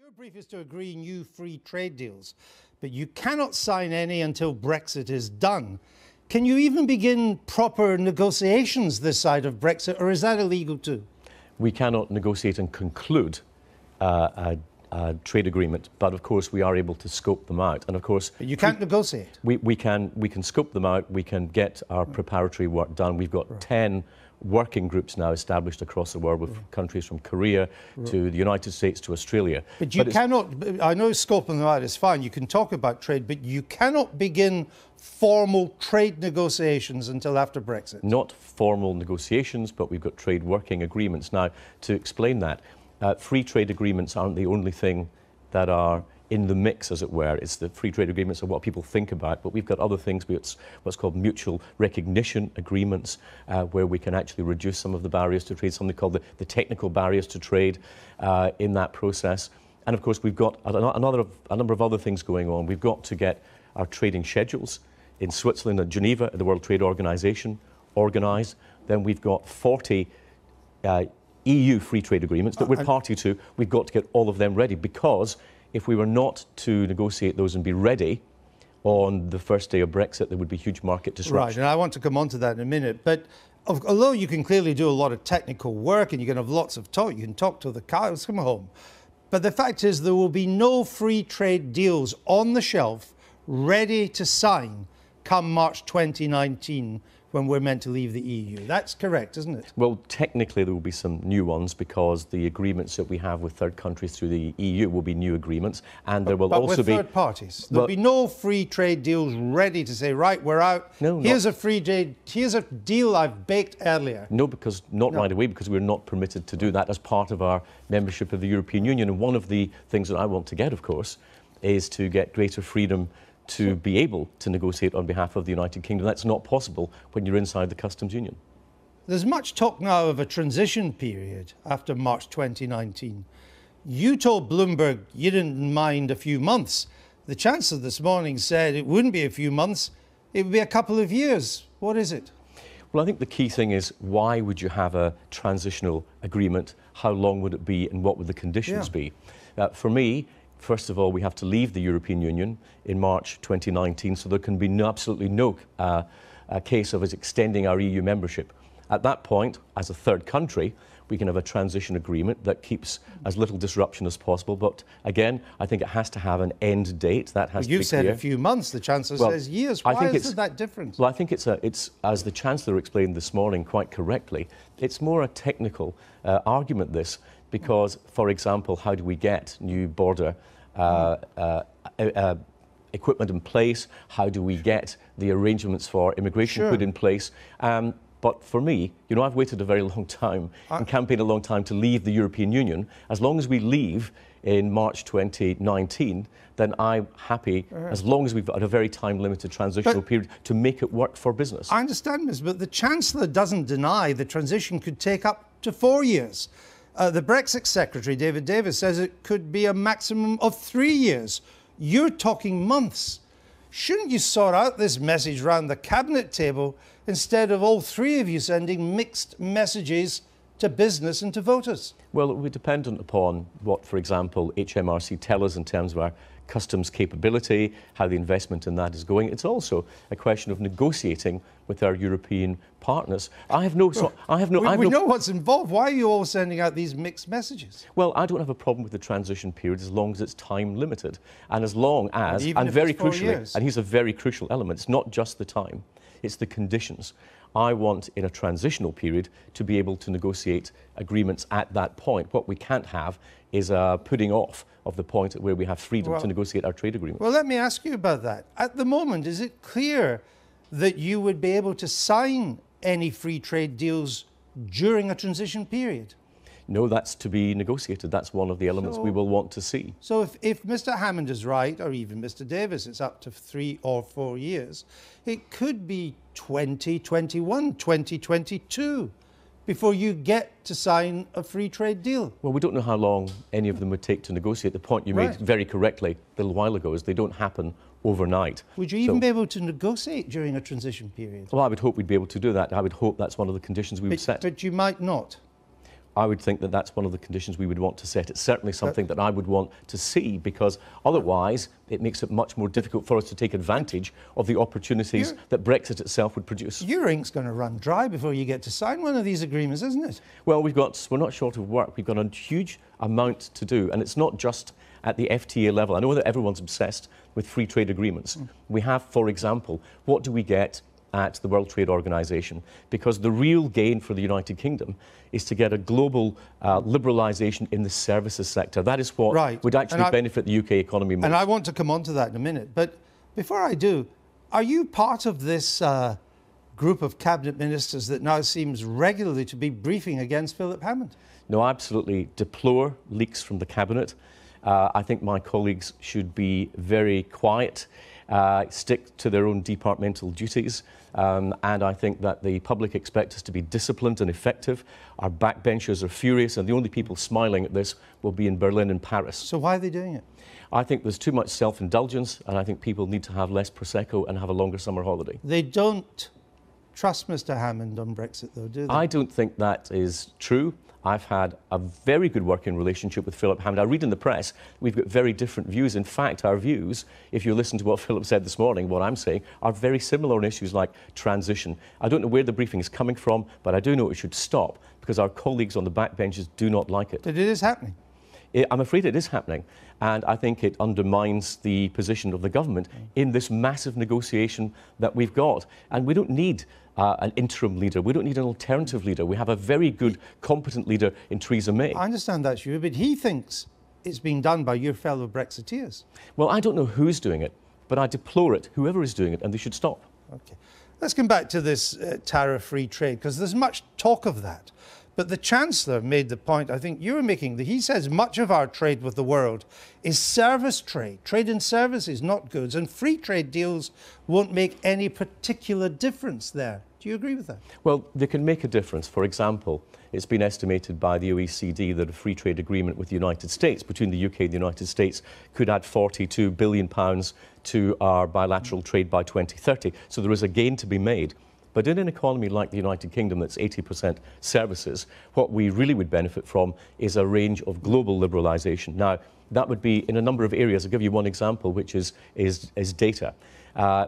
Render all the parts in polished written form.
Your brief is to agree new free trade deals, but you cannot sign any until Brexit is done. Can you even begin proper negotiations this side of Brexit, or is that illegal too? We cannot negotiate and conclude a trade agreement, but of course we are able to scope them out. And of course, but you can't negotiate. We can scope them out. We can get our preparatory work done. We've got 10 working groups now established across the world with countries from Korea to the United States to Australia. But you cannot, I know scoping them out is fine, you can talk about trade, but you cannot begin formal trade negotiations until after Brexit. Not formal negotiations, but we've got trade working agreements. Now, to explain that, free trade agreements aren't the only thing that are in the mix, as it were. It's the free trade agreements are what people think about, but we've got other things. It's what's called mutual recognition agreements, where we can actually reduce some of the barriers to trade, something called the technical barriers to trade in that process. And of course, we've got a number of other things going on. We've got to get our trading schedules in Switzerland and Geneva at the World Trade Organization organised. Then we've got 40 EU free trade agreements that we're party to. We've got to get all of them ready, because if we were not to negotiate those and be ready on the first day of Brexit, there would be huge market disruption. Right, and I want to come on to that in a minute. But although you can clearly do a lot of technical work and you can have lots of talk, you can talk till the cows come home. But the fact is there will be no free trade deals on the shelf ready to sign come March 2019, when we're meant to leave the EU. That's correct, isn't it? Well, technically there will be some new ones, because the agreements that we have with third countries through the EU will be new agreements, and there will also be third parties. There'll be no free trade deals ready to say, right, we're out. No, here's a free trade. Here's a deal I've baked earlier. No, because right away, because we're not permitted to do that as part of our membership of the European Union. And one of the things that I want to get, of course, is to get greater freedom to be able to negotiate on behalf of the United Kingdom. That's not possible when you're inside the customs union. There's much talk now of a transition period after March 2019. You told Bloomberg you didn't mind a few months. The Chancellor this morning said it wouldn't be a few months, it would be a couple of years. What is it? Well, I think the key thing is, why would you have a transitional agreement? How long would it be, and what would the conditions be? For me, first of all, we have to leave the European Union in March 2019, so there can be absolutely no case of us extending our EU membership. At that point, as a third country, we can have a transition agreement that keeps as little disruption as possible. But again, I think it has to have an end date. That has to be clear. You said a few months. The Chancellor says years. Why is that different? Well, I think it's, as the Chancellor explained this morning quite correctly, it's more a technical argument, this, because, for example, how do we get new border equipment in place? How do we get the arrangements for immigration put in place? But for me, I've waited a very long time and campaigned a long time to leave the European Union. As long as we leave in March 2019, then I'm happy, as long as we've got a very time-limited transitional period to make it work for business. I understand this, but the Chancellor doesn't deny the transition could take up to 4 years. The Brexit Secretary, David Davis, says it could be a maximum of 3 years. You're talking months. Shouldn't you sort out this message round the cabinet table instead of all three of you sending mixed messages to business and to voters? Well, it will be dependent upon what, for example, HMRC tell us in terms of our customs capability, how the investment in that is going. It's also a question of negotiating with our European partners. We know what's involved. Why are you all sending out these mixed messages? Well, I don't have a problem with the transition period as long as it's time limited, and as long as, and very crucially, and here's a very crucial element, it's not just the time, it's the conditions. I want, in a transitional period, to be able to negotiate agreements at that point. What we can't have is a putting off of the point where we have freedom to negotiate our trade agreements. Well, let me ask you about that. At the moment, is it clear that you would be able to sign any free trade deals during a transition period? No, that's to be negotiated. That's one of the elements we will want to see. So if Mr. Hammond is right, or even Mr. Davis, it's up to 3 or 4 years, it could be 2021, 2022 before you get to sign a free trade deal. Well, we don't know how long any of them would take to negotiate. The point you made very correctly a little while ago is they don't happen overnight. Would you even be able to negotiate during a transition period? Well, I would hope we'd be able to do that. I would hope that's one of the conditions we would set. But you might not. I would think that that's one of the conditions we would want to set. It's certainly something that I would want to see, because otherwise it makes it much more difficult for us to take advantage of the opportunities that Brexit itself would produce. Your ink's going to run dry before you get to sign one of these agreements, isn't it? Well, we're not short of work. We've got a huge amount to do, and it's not just at the FTA level. I know that everyone's obsessed with free trade agreements. We have, for example, what do we get at the World Trade Organization? Because the real gain for the United Kingdom is to get a global liberalisation in the services sector. That is what would actually benefit the UK economy most. And I want to come on to that in a minute. But before I do, are you part of this group of cabinet ministers that now seems regularly to be briefing against Philip Hammond? No, I absolutely deplore leaks from the cabinet. I think my colleagues should be very quiet, stick to their own departmental duties, and I think that the public expect us to be disciplined and effective. Our backbenchers are furious, and the only people smiling at this will be in Berlin and Paris. So why are they doing it? I think there's too much self-indulgence, and I think people need to have less Prosecco and have a longer summer holiday. They don't trust Mr. Hammond on Brexit, though, do they? I don't think that is true. I've had a very good working relationship with Philip Hammond. I read in the press we've got very different views. In fact, our views, if you listen to what Philip said this morning, what I'm saying, are very similar on issues like transition. I don't know where the briefing is coming from, but I do know it should stop, because our colleagues on the backbenches do not like it. But it is happening. I'm afraid it is happening, and I think it undermines the position of the government in this massive negotiation that we've got. And we don't need an interim leader. We don't need an alternative leader. We have a very good, competent leader in Theresa May. I understand that's you, but he thinks it's being done by your fellow Brexiteers. Well, I don't know who's doing it, but I deplore it, whoever is doing it, and they should stop. Okay. Let's come back to this tariff-free trade, because there's much talk of that. But the Chancellor made the point, I think you were making, that he says much of our trade with the world is service trade in services, not goods, and free trade deals won't make any particular difference there. Do you agree with that? Well, they can make a difference. For example, it's been estimated by the OECD that a free trade agreement with the United States, between the UK and the United States, could add £42 billion to our bilateral trade by 2030. So there is a gain to be made. But in an economy like the United Kingdom that's 80% services, what we really would benefit from is a range of global liberalisation. Now, that would be in a number of areas. I'll give you one example, which is data.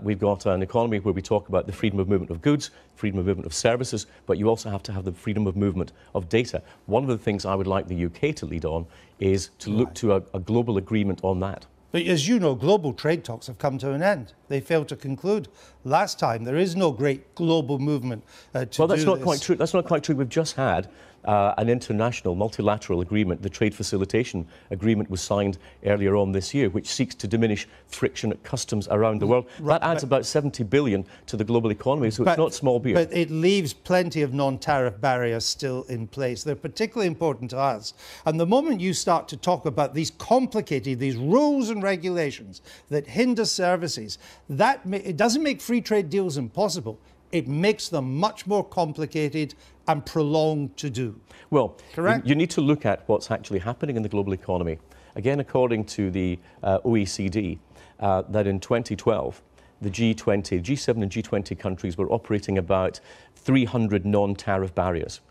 We've got an economy where we talk about the freedom of movement of goods, freedom of movement of services, but you also have to have the freedom of movement of data. One of the things I would like the UK to lead on is to look to a global agreement on that. But as you know, global trade talks have come to an end. They failed to conclude last time. There is no great global movement Well, that's not quite true. That's not quite true. We've just had an international multilateral agreement. The trade facilitation agreement was signed earlier on this year, which seeks to diminish friction at customs around the world. That adds about 70 billion to the global economy, so it's not small beer. But it leaves plenty of non-tariff barriers still in place. They're particularly important to us. And the moment you start to talk about these complicated, these rules and regulations that hinder services, it doesn't make free trade deals impossible. It makes them much more complicated and prolonged to do. Well, correct? You need to look at what's actually happening in the global economy. Again, according to the OECD, that in 2012, the G7 and G20 countries were operating about 300 non-tariff barriers.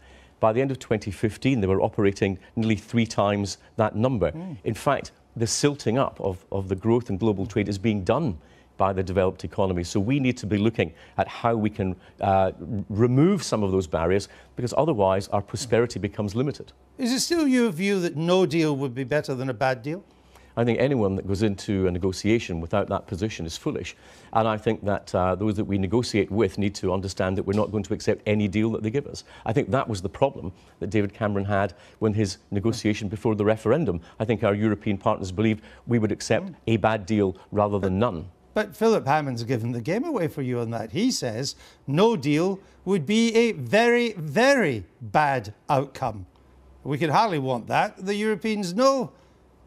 By the end of 2015, they were operating nearly 3 times that number. In fact, the silting up of the growth in global trade is being done by the developed economy. So we need to be looking at how we can remove some of those barriers, because otherwise our prosperity becomes limited. Is it still your view that no deal would be better than a bad deal? I think anyone that goes into a negotiation without that position is foolish. And I think that those that we negotiate with need to understand that we're not going to accept any deal that they give us. I think that was the problem that David Cameron had when his negotiation before the referendum. I think our European partners believed we would accept a bad deal rather than none. But Philip Hammond's given the game away for you on that. He says no deal would be a very, very bad outcome. We could hardly want that. The Europeans know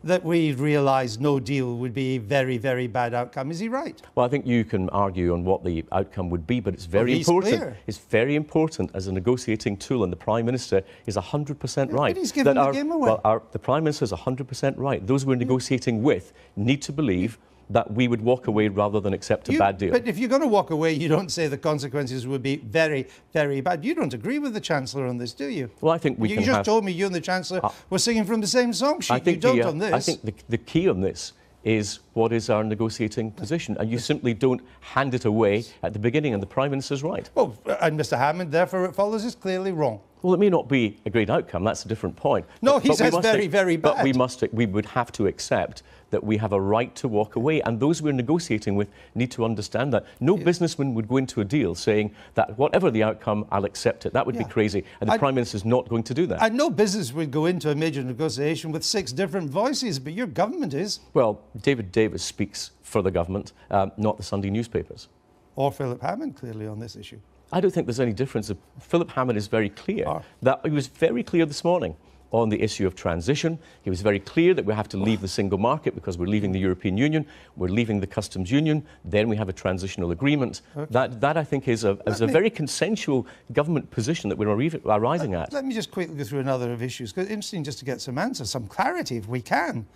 that we realise no deal would be a very, very bad outcome. Is he right? Well, I think you can argue on what the outcome would be, but it's very important. Clear. It's very important as a negotiating tool, and the Prime Minister is 100% right. But he's given the game away. Well, the Prime Minister is 100% right. Those we're negotiating with need to believe that we would walk away rather than accept a bad deal. But if you're going to walk away, you don't say the consequences would be very, very bad. You don't agree with the Chancellor on this, do you? Well, I think we you can just told me you and the Chancellor were singing from the same song sheet. You don't on this. I think the key on this is what is our negotiating position, and you simply don't hand it away at the beginning, and the Prime Minister's right. Well, and Mr Hammond, therefore it follows, is clearly wrong. Well, it may not be a great outcome, that's a different point. No, he says very, very bad. But we would have to accept that we have a right to walk away, and those we're negotiating with need to understand that. No businessman would go into a deal saying that whatever the outcome, I'll accept it. That would be crazy, and the Prime Minister's not going to do that. And no business would go into a major negotiation with 6 different voices, but your government is. Well, David Davis speaks for the government, not the Sunday newspapers. Or Philip Hammond, clearly, on this issue. I don't think there's any difference. Philip Hammond is very clear. That he was very clear this morning on the issue of transition. He was very clear that we have to leave the single market because we're leaving the European Union, we're leaving the customs union, then we have a transitional agreement. That I think is a very consensual government position that we're arriving at. Let me just quickly go through another of issues, because it's interesting just to get some answers, some clarity if we can.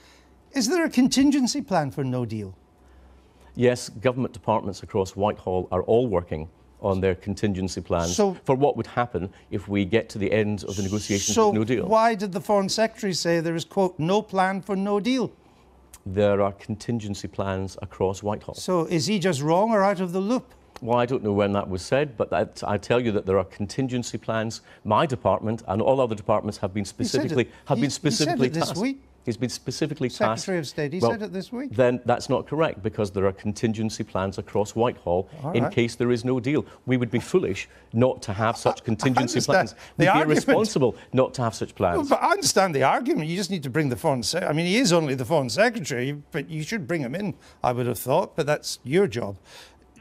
Is there a contingency plan for no deal? Yes, government departments across Whitehall are all working on their contingency plans for what would happen if we get to the end of the negotiations with no deal. So why did the Foreign Secretary say there is, quote, no plan for no deal? There are contingency plans across Whitehall. So is he just wrong or out of the loop? Well, I don't know when that was said, but I tell you that there are contingency plans. My department and all other departments have been specifically He said it tasked. this week. He's been specifically tasked. Secretary of State, he said it this week. Then that's not correct, because there are contingency plans across Whitehall in case there is no deal. We would be foolish not to have such contingency plans. We'd be irresponsible not to have such plans. Well, but I understand the argument. You just need to bring the Foreign Secretary. I mean, he is only the Foreign Secretary, but you should bring him in, I would have thought, but that's your job.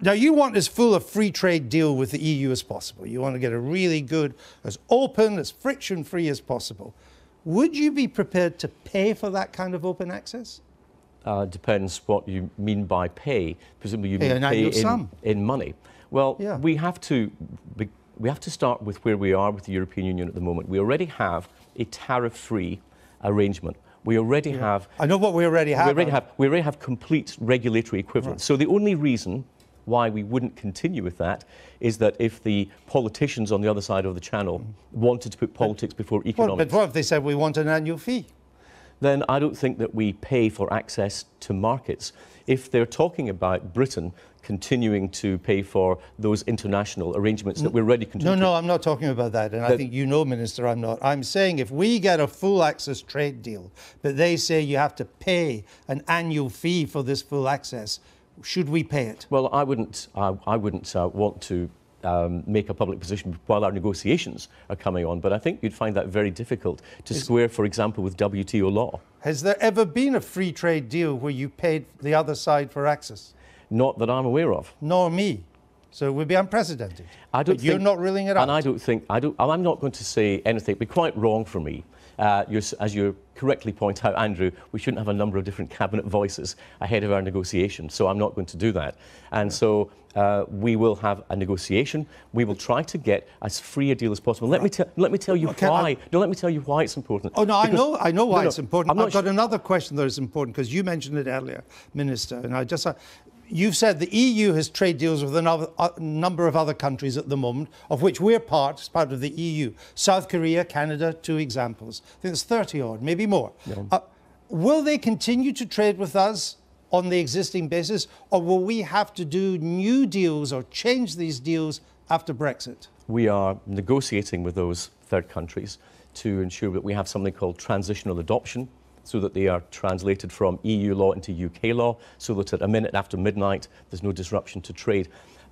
Now, you want as full a free trade deal with the EU as possible. You want to get a really good, as open, as friction-free as possible. Would you be prepared to pay for that kind of open access? Depends what you mean by pay. Presumably you mean pay in money. Well, we have to start with where we are with the European Union at the moment. We already have a tariff-free arrangement. We already have... I know what we already have. We already have complete regulatory equivalence. So the only reason why we wouldn't continue with that is that if the politicians on the other side of the channel wanted to put politics before economics... But what if they said we want an annual fee? Then I don't think that we pay for access to markets. If they're talking about Britain continuing to pay for those international arrangements that we're already continuing... No, I'm not talking about that, and I think you know, Minister, I'm not. I'm saying if we get a full access trade deal, but they say you have to pay an annual fee for this full access, should we pay it? Well, I wouldn't want to make a public position while our negotiations are coming on, but I think you'd find that very difficult to square, for example, with WTO law. Has there ever been a free trade deal where you paid the other side for access? Not that I'm aware of. Nor me. So it would be unprecedented. You're not ruling it out. And I'm not going to say anything. It would be quite wrong for me. As you correctly point out, Andrew, we shouldn't have a number of different cabinet voices ahead of our negotiation, so I'm not going to do that. And so we will have a negotiation. We will try to get as free a deal as possible. Let me tell you why. Let me tell you why it's important. Oh, no, I know why it's important. I've got another question that is important, because you mentioned it earlier, Minister, and you've said the EU has trade deals with a number of other countries at the moment, of which we're part of the EU. South Korea, Canada, 2 examples. I think there's 30 odd, maybe more. Yeah. Will they continue to trade with us on the existing basis, or will we have to do new deals or change these deals after Brexit? We are negotiating with those third countries to ensure that we have something called transitional adoption, so that they are translated from EU law into UK law, so that at a minute after midnight there's no disruption to trade.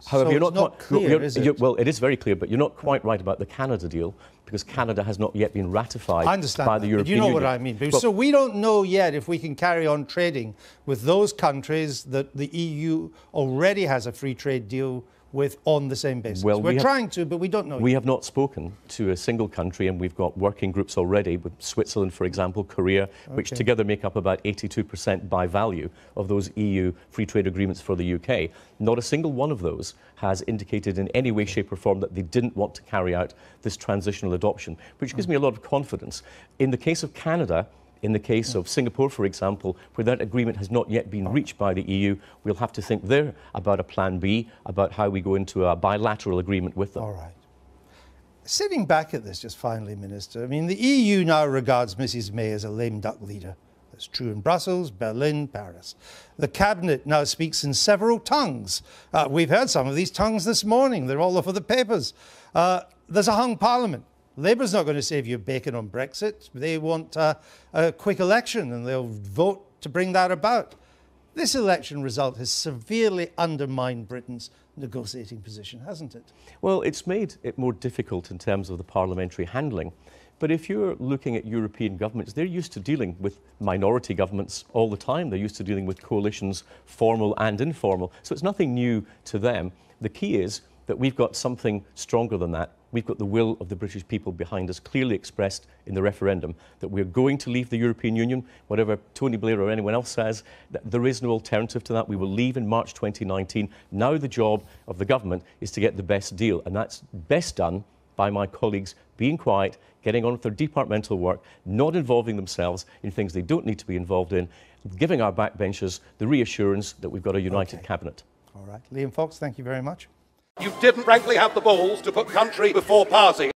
However, so you're not clear, is it? Well, it is very clear, but you're not quite right about the Canada deal, because Canada has not yet been ratified by the European Union. You know what I mean. So we don't know yet if we can carry on trading with those countries that the EU already has a free trade deal with on the same basis. Well, we're trying to, but we don't know. We have not spoken to a single country, and we've got working groups already with Switzerland, for example, Korea, which together make up about 82% by value of those EU free trade agreements for the UK. Not a single one of those has indicated in any way, shape or form that they didn't want to carry out this transitional adoption, which gives me a lot of confidence. In the case of Canada, In the case of Singapore, for example, where that agreement has not yet been reached by the EU, we'll have to think there about a plan B, about how we go into a bilateral agreement with them. All right. Sitting back at this, just finally, Minister, I mean, the EU now regards Mrs May as a lame duck leader. That's true in Brussels, Berlin, Paris. The Cabinet now speaks in several tongues. We've heard some of these tongues this morning. They're all over the papers. There's a hung parliament. Labour's not going to save you bacon on Brexit. They want a quick election and they'll vote to bring that about. This election result has severely undermined Britain's negotiating position, hasn't it? Well, it's made it more difficult in terms of the parliamentary handling. But if you're looking at European governments, they're used to dealing with minority governments all the time. They're used to dealing with coalitions, formal and informal. So it's nothing new to them. The key is that we've got something stronger than that. We've got the will of the British people behind us, clearly expressed in the referendum, that we're going to leave the European Union, whatever Tony Blair or anyone else says. There is no alternative to that. We will leave in March 2019. Now the job of the government is to get the best deal, and that's best done by my colleagues being quiet, getting on with their departmental work, not involving themselves in things they don't need to be involved in, giving our backbenchers the reassurance that we've got a united cabinet. All right. Liam Fox, thank you very much. You didn't frankly have the balls to put country before party.